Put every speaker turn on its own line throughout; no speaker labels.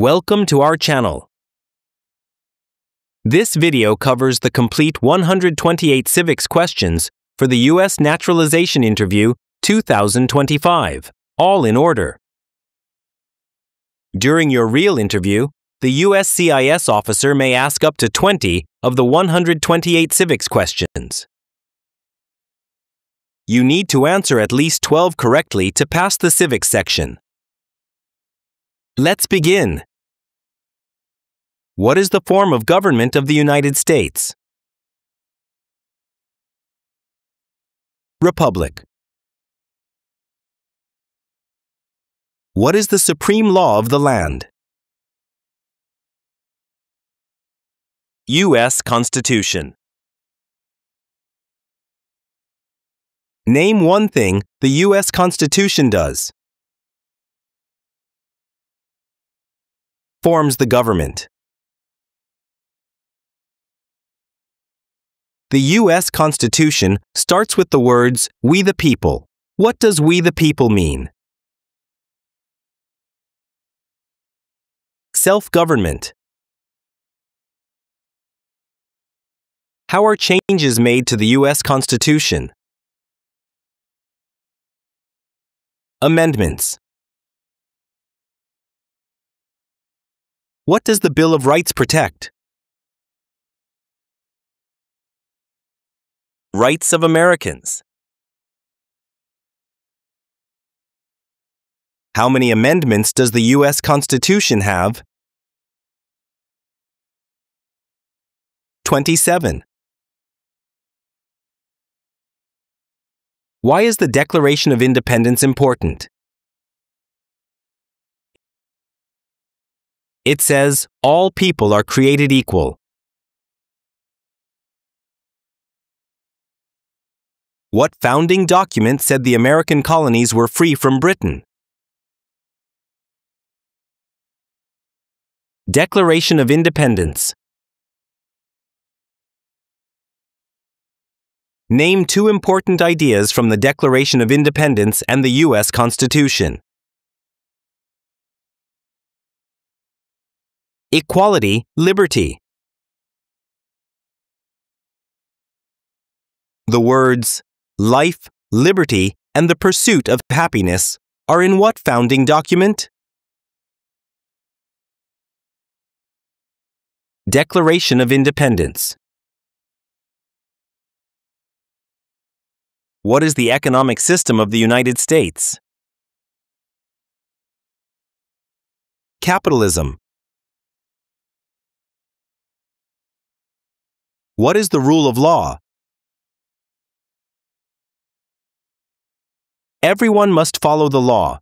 Welcome to our channel. This video covers the complete 128 civics questions for the U.S. Naturalization Interview 2025, all in order. During your real interview, the USCIS officer may ask up to 20 of the 128 civics questions. You need to answer at least 12 correctly to pass the civics section. Let's begin. What is the form of government of the United States? Republic. What is the supreme law of the land? U.S. Constitution. Name one thing the U.S. Constitution does. Forms the government. The U.S. Constitution starts with the words, "We the people." What does "we the people" mean? Self-government. How are changes made to the U.S. Constitution? Amendments. What does the Bill of Rights protect? Rights of Americans. How many amendments does the U.S. Constitution have? 27. Why is the Declaration of Independence important? It says, all people are created equal. What founding document said the American colonies were free from Britain? Declaration of Independence. Name two important ideas from the Declaration of Independence and the U.S. Constitution. Equality, liberty. The words life, liberty, and the pursuit of happiness are in what founding document? Declaration of Independence. What is the economic system of the United States? Capitalism. What is the rule of law? Everyone must follow the law.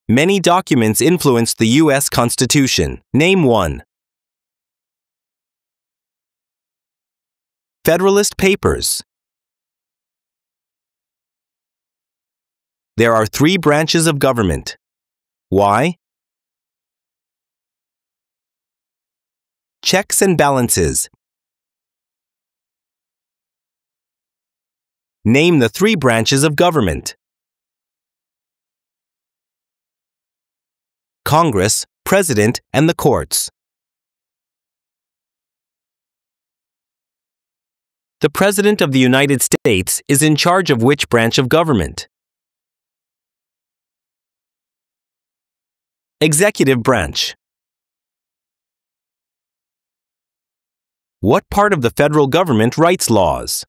Many documents influenced the U.S. Constitution. Name one. Federalist Papers. There are 3 branches of government. Why? Checks and balances. Name the 3 branches of government. Congress, President, and the courts. The President of the United States is in charge of which branch of government? Executive branch. What part of the federal government writes laws?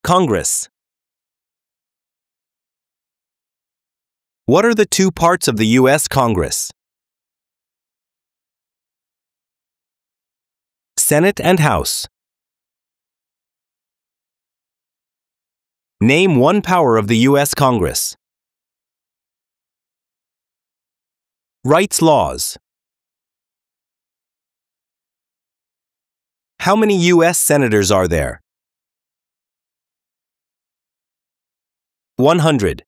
Congress. What are the 2 parts of the U.S. Congress? Senate and House. Name one power of the U.S. Congress. Writes laws. How many U.S. senators are there? 100.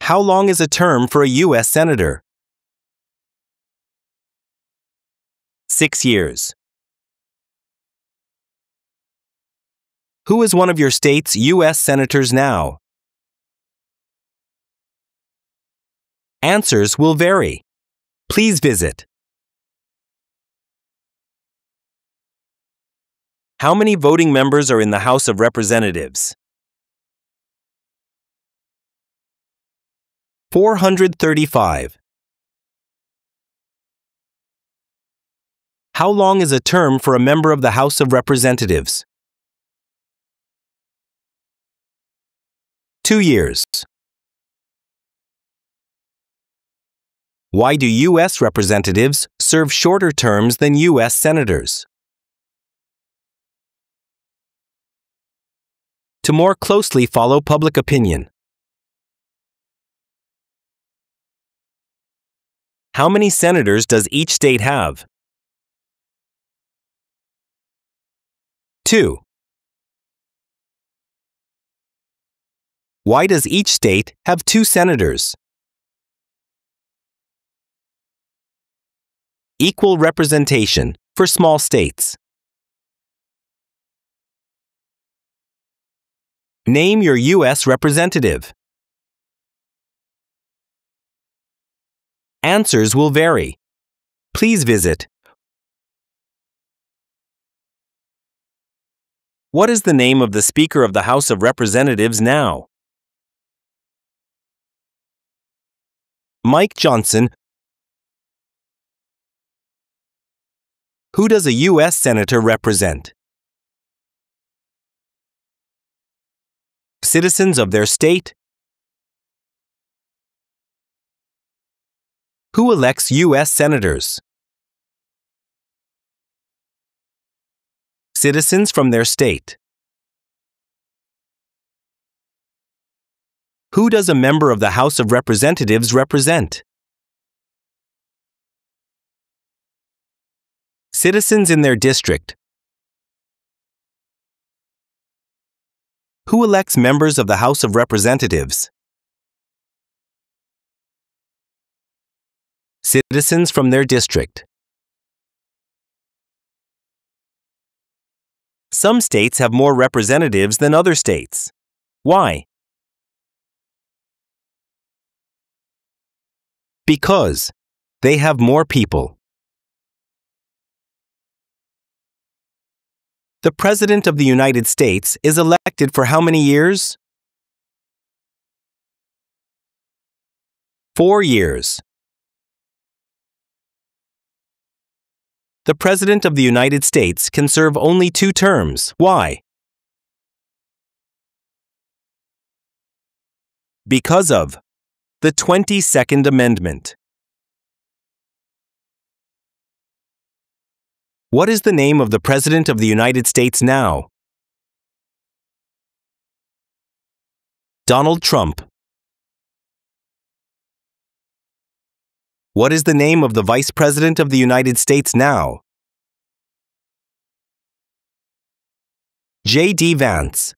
How long is a term for a U.S. senator? 6 years. Who is one of your state's U.S. senators now? Answers will vary. Please visit. How many voting members are in the House of Representatives? 435. How long is a term for a member of the House of Representatives? 2 years. Why do U.S. representatives serve shorter terms than U.S. senators? To more closely follow public opinion. How many senators does each state have? 2. Why does each state have 2 senators? Equal representation for small states. Name your U.S. representative. Answers will vary. Please visit. What is the name of the Speaker of the House of Representatives now? Mike Johnson. Who does a U.S. Senator represent? Citizens of their state? Who elects U.S. Senators? Citizens from their state. Who does a member of the House of Representatives represent? Citizens in their district. Who elects members of the House of Representatives? Citizens from their district. Some states have more representatives than other states. Why? Because they have more people. The President of the United States is elected for how many years? 4 years. The President of the United States can serve only 2 terms. Why? Because of the 22nd Amendment. What is the name of the President of the United States now? Donald Trump. What is the name of the Vice President of the United States now? J.D. Vance.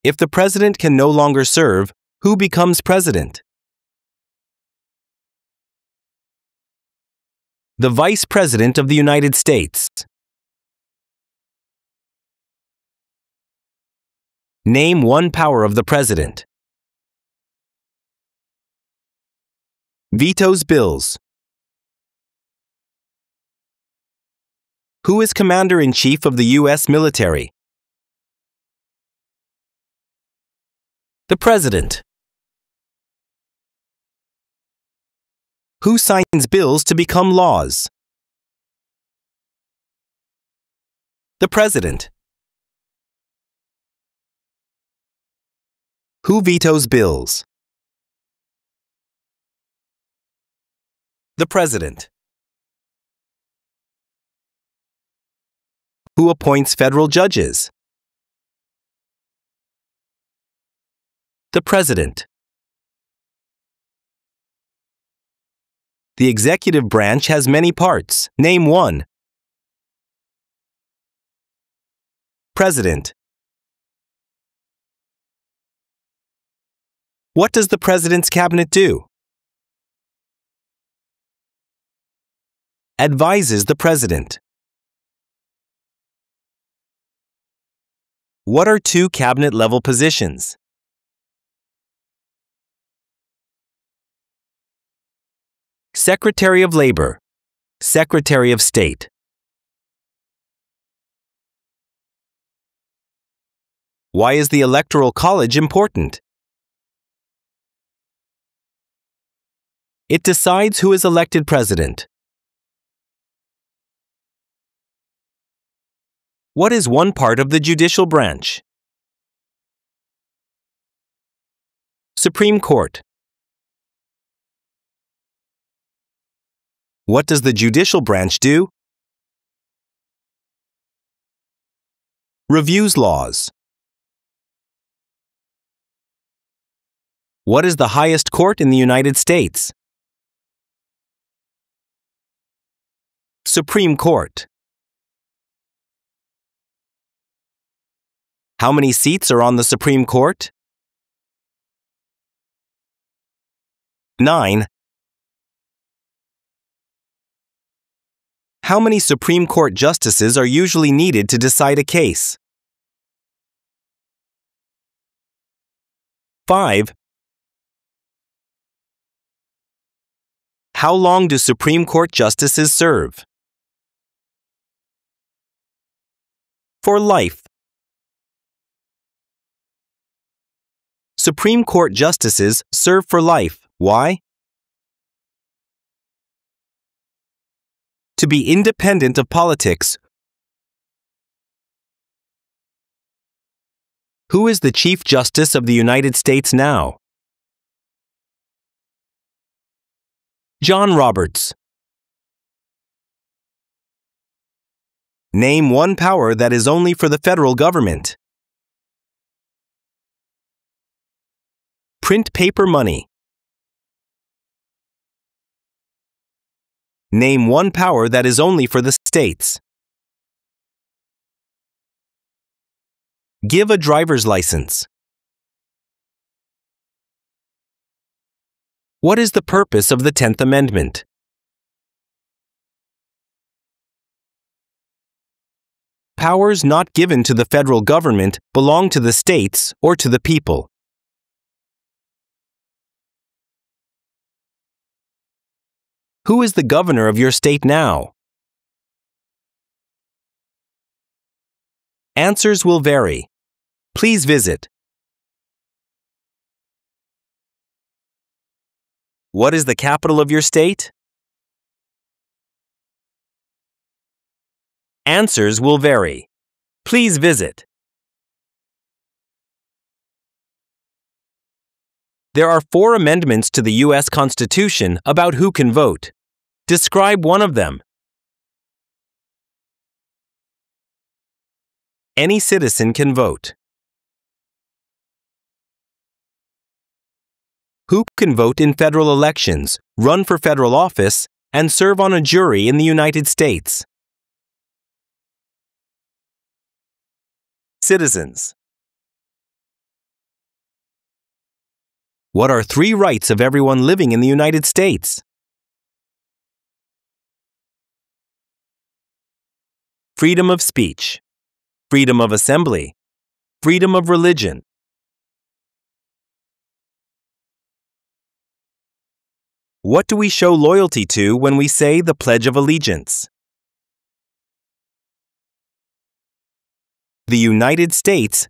If the President can no longer serve, who becomes President? The Vice President of the United States. Name one power of the President. Vetoes bills. Who is Commander-in-Chief of the U.S. military? The President. Who signs bills to become laws? The President. Who vetoes bills? The President. Who appoints federal judges? The President. The executive branch has many parts. Name one. President. What does the President's cabinet do? Advises the President. What are two cabinet-level positions? Secretary of Labor, Secretary of State. Why is the Electoral College important? It decides who is elected president. What is one part of the judicial branch? Supreme Court. What does the judicial branch do? Reviews laws. What is the highest court in the United States? Supreme Court. How many seats are on the Supreme Court? 9. How many Supreme Court justices are usually needed to decide a case? 5. How long do Supreme Court justices serve? For life. Supreme Court justices serve for life. Why? To be independent of politics. Who is the Chief Justice of the United States now? John Roberts. Name one power that is only for the federal government. Print paper money. Name one power that is only for the states. Give a driver's license. What is the purpose of the 10th Amendment? Powers not given to the federal government belong to the states or to the people. Who is the governor of your state now? Answers will vary. Please visit. What is the capital of your state? Answers will vary. Please visit. There are 4 amendments to the U.S. Constitution about who can vote. Describe one of them. Any citizen can vote. Who can vote in federal elections, run for federal office, and serve on a jury in the United States? Citizens. What are 3 rights of everyone living in the United States? Freedom of speech, freedom of assembly, freedom of religion. What do we show loyalty to when we say the Pledge of Allegiance? The United States.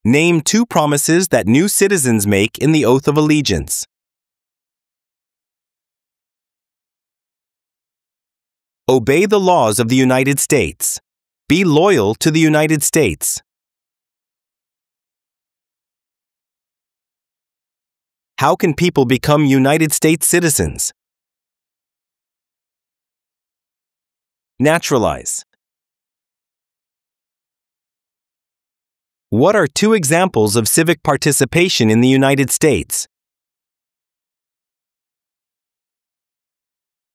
Name 2 promises that new citizens make in the Oath of Allegiance. Obey the laws of the United States. Be loyal to the United States. How can people become United States citizens? Naturalize. What are 2 examples of civic participation in the United States?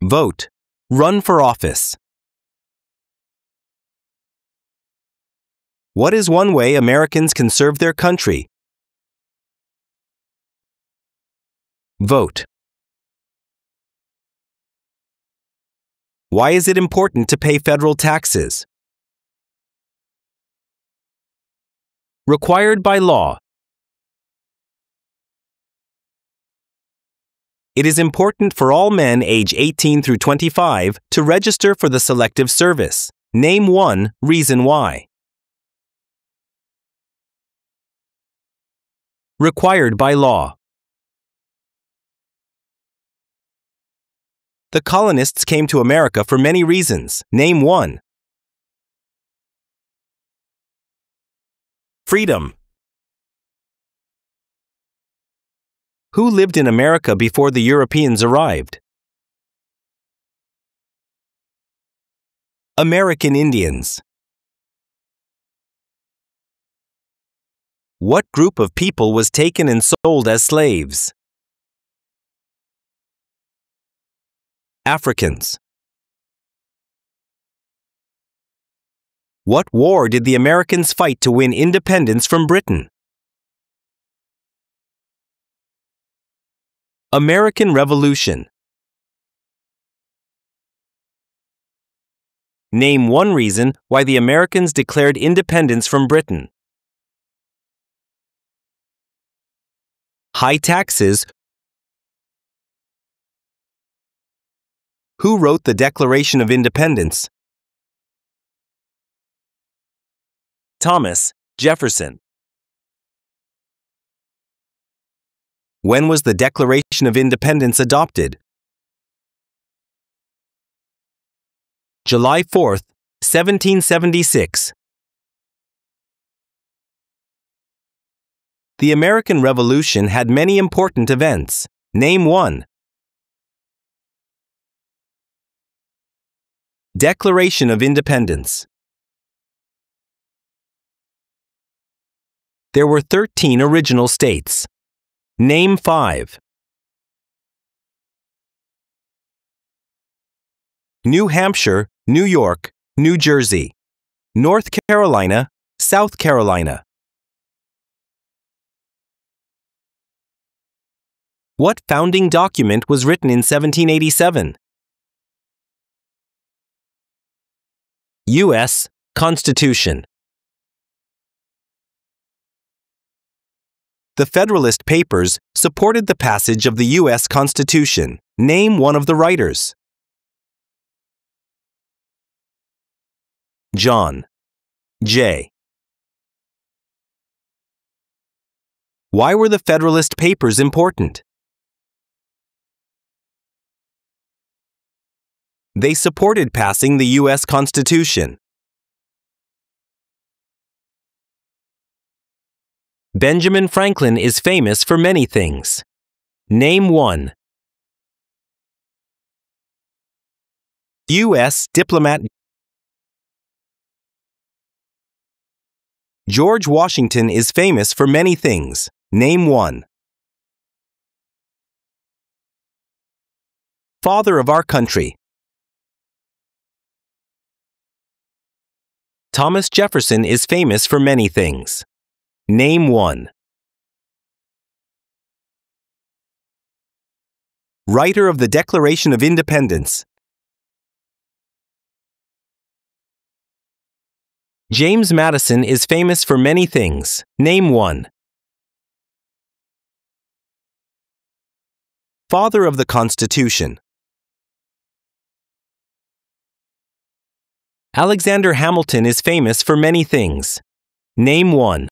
Vote. Run for office. What is one way Americans can serve their country? Vote. Why is it important to pay federal taxes? Required by law. It is important for all men age 18 through 25 to register for the Selective Service. Name one reason why. Required by law. The colonists came to America for many reasons. Name one. Freedom. Who lived in America before the Europeans arrived? American Indians. What group of people was taken and sold as slaves? Africans. What war did the Americans fight to win independence from Britain? American Revolution. Name one reason why the Americans declared independence from Britain. High taxes. Who wrote the Declaration of Independence? Thomas Jefferson. When was the Declaration of Independence adopted? July 4, 1776. The American Revolution had many important events. Name one. Declaration of Independence. There were 13 original states. Name five. New Hampshire, New York, New Jersey, North Carolina, South Carolina. What founding document was written in 1787? U.S. Constitution. The Federalist Papers supported the passage of the U.S. Constitution. Name one of the writers. John Jay. Why were the Federalist Papers important? They supported passing the U.S. Constitution. Benjamin Franklin is famous for many things. Name one. U.S. diplomat. George Washington is famous for many things. Name one. Father of our country. Thomas Jefferson is famous for many things. Name one. Writer of the Declaration of Independence. James Madison is famous for many things. Name one. Father of the Constitution. Alexander Hamilton is famous for many things. Name one.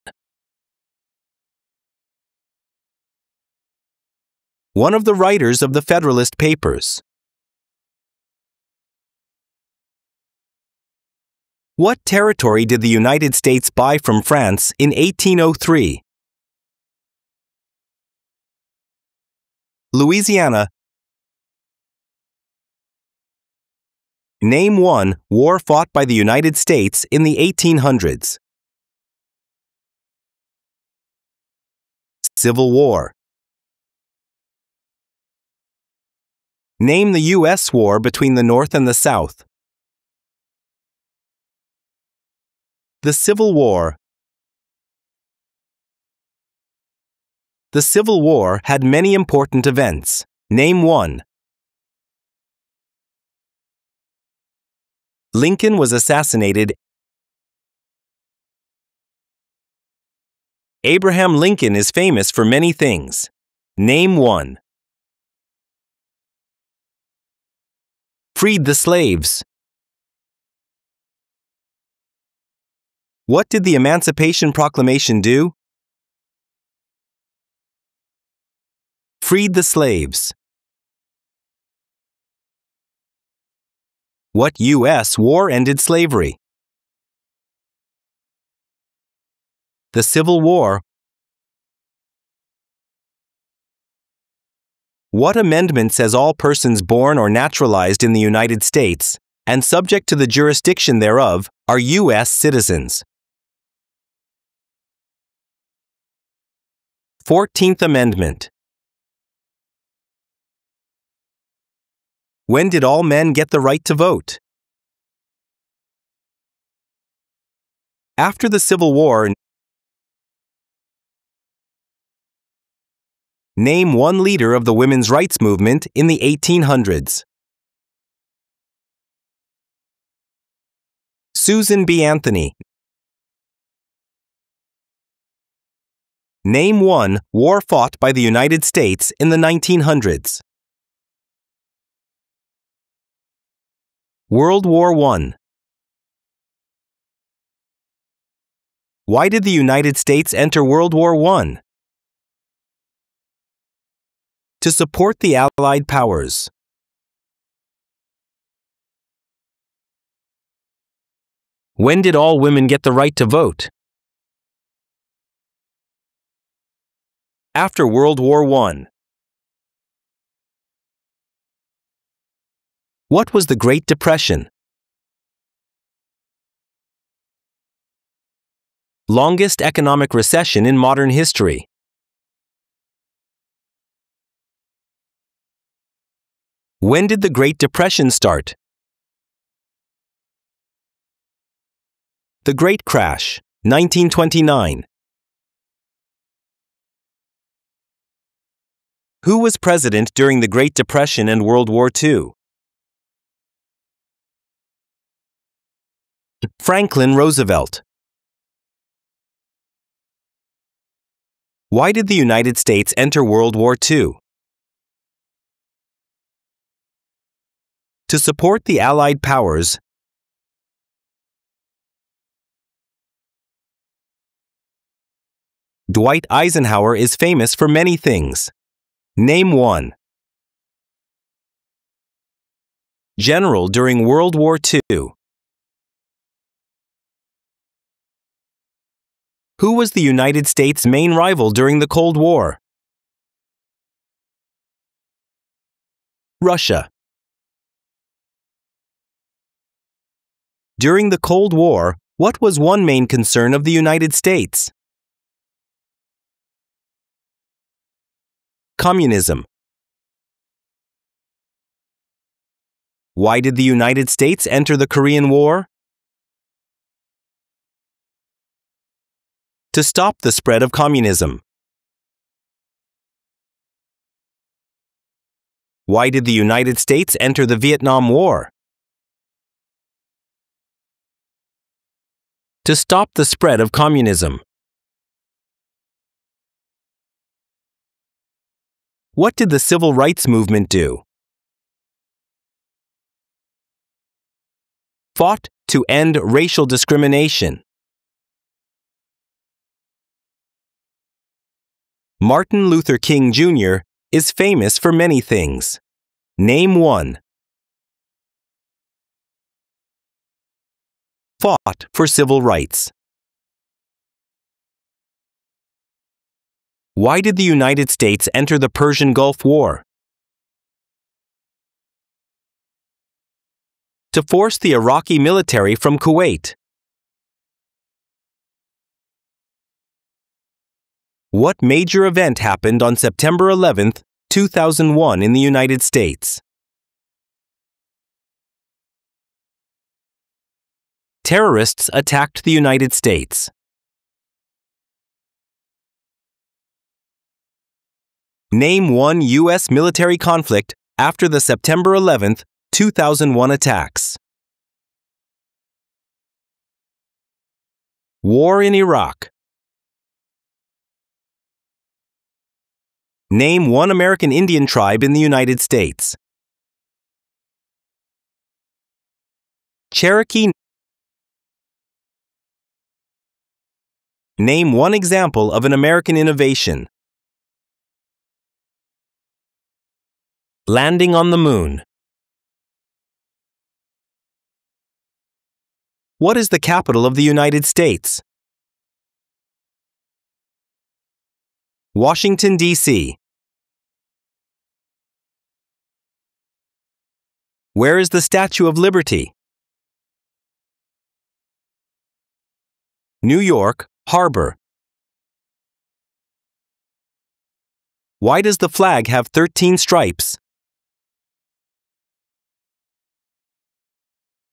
One of the writers of the Federalist Papers. What territory did the United States buy from France in 1803? Louisiana. Name one war fought by the United States in the 1800s. Civil War. Name the U.S. war between the North and the South. The Civil War. The Civil War had many important events. Name one. Lincoln was assassinated. Abraham Lincoln is famous for many things. Name one. Freed the slaves. What did the Emancipation Proclamation do? Freed the slaves. What U.S. war ended slavery? The Civil War. What amendment says all persons born or naturalized in the United States and subject to the jurisdiction thereof are U.S. citizens? 14th Amendment. When did all men get the right to vote? After the Civil War. Name one leader of the women's rights movement in the 1800s. Susan B. Anthony. Name one war fought by the United States in the 1900s. World War I. Why did the United States enter World War I? To support the Allied powers. When did all women get the right to vote? After World War I. What was the Great Depression? Longest economic recession in modern history. When did the Great Depression start? The Great Crash, 1929. Who was president during the Great Depression and World War II? Franklin Roosevelt. Why did the United States enter World War II? To support the Allied powers. Dwight Eisenhower is famous for many things. Name one. General during World War II. Who was the United States' main rival during the Cold War? Russia. During the Cold War, what was one main concern of the United States? Communism. Why did the United States enter the Korean War? To stop the spread of communism. Why did the United States enter the Vietnam War? To stop the spread of communism. What did the Civil Rights Movement do? Fought to end racial discrimination. Martin Luther King Jr. is famous for many things. Name one. Fought for civil rights. Why did the United States enter the Persian Gulf War? To force the Iraqi military from Kuwait. What major event happened on September 11, 2001 in the United States? Terrorists attacked the United States. Name one U.S. military conflict after the September 11, 2001 attacks. War in Iraq. Name one American Indian tribe in the United States. Cherokee. Name one example of an American innovation. Landing on the moon. What is the capital of the United States? Washington, D.C. Where is the Statue of Liberty? New York, Harbor. Why does the flag have 13 stripes?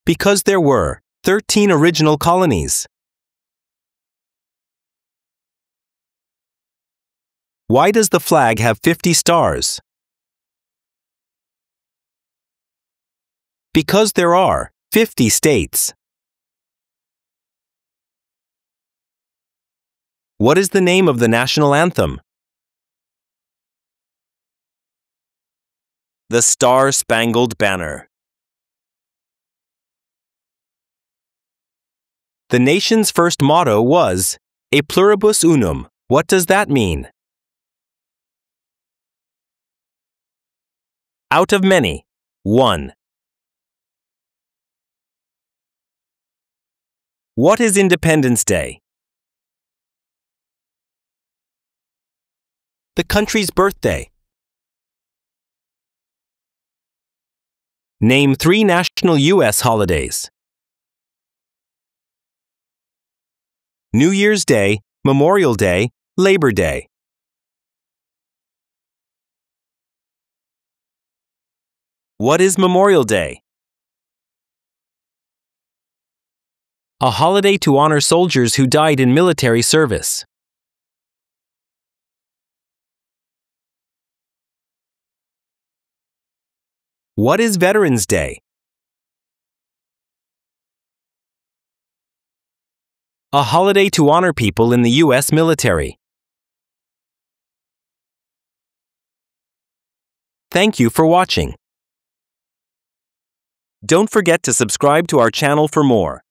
Because there were 13 original colonies. Why does the flag have 50 stars? Because there are 50 states. What is the name of the national anthem? The Star-Spangled Banner. The nation's first motto was, E pluribus unum. What does that mean? Out of many, one. What is Independence Day? The country's birthday. Name 3 national U.S. holidays. New Year's Day, Memorial Day, Labor Day. What is Memorial Day? A holiday to honor soldiers who died in military service. What is Veterans Day? A holiday to honor people in the U.S. military. Thank you for watching. Don't forget to subscribe to our channel for more.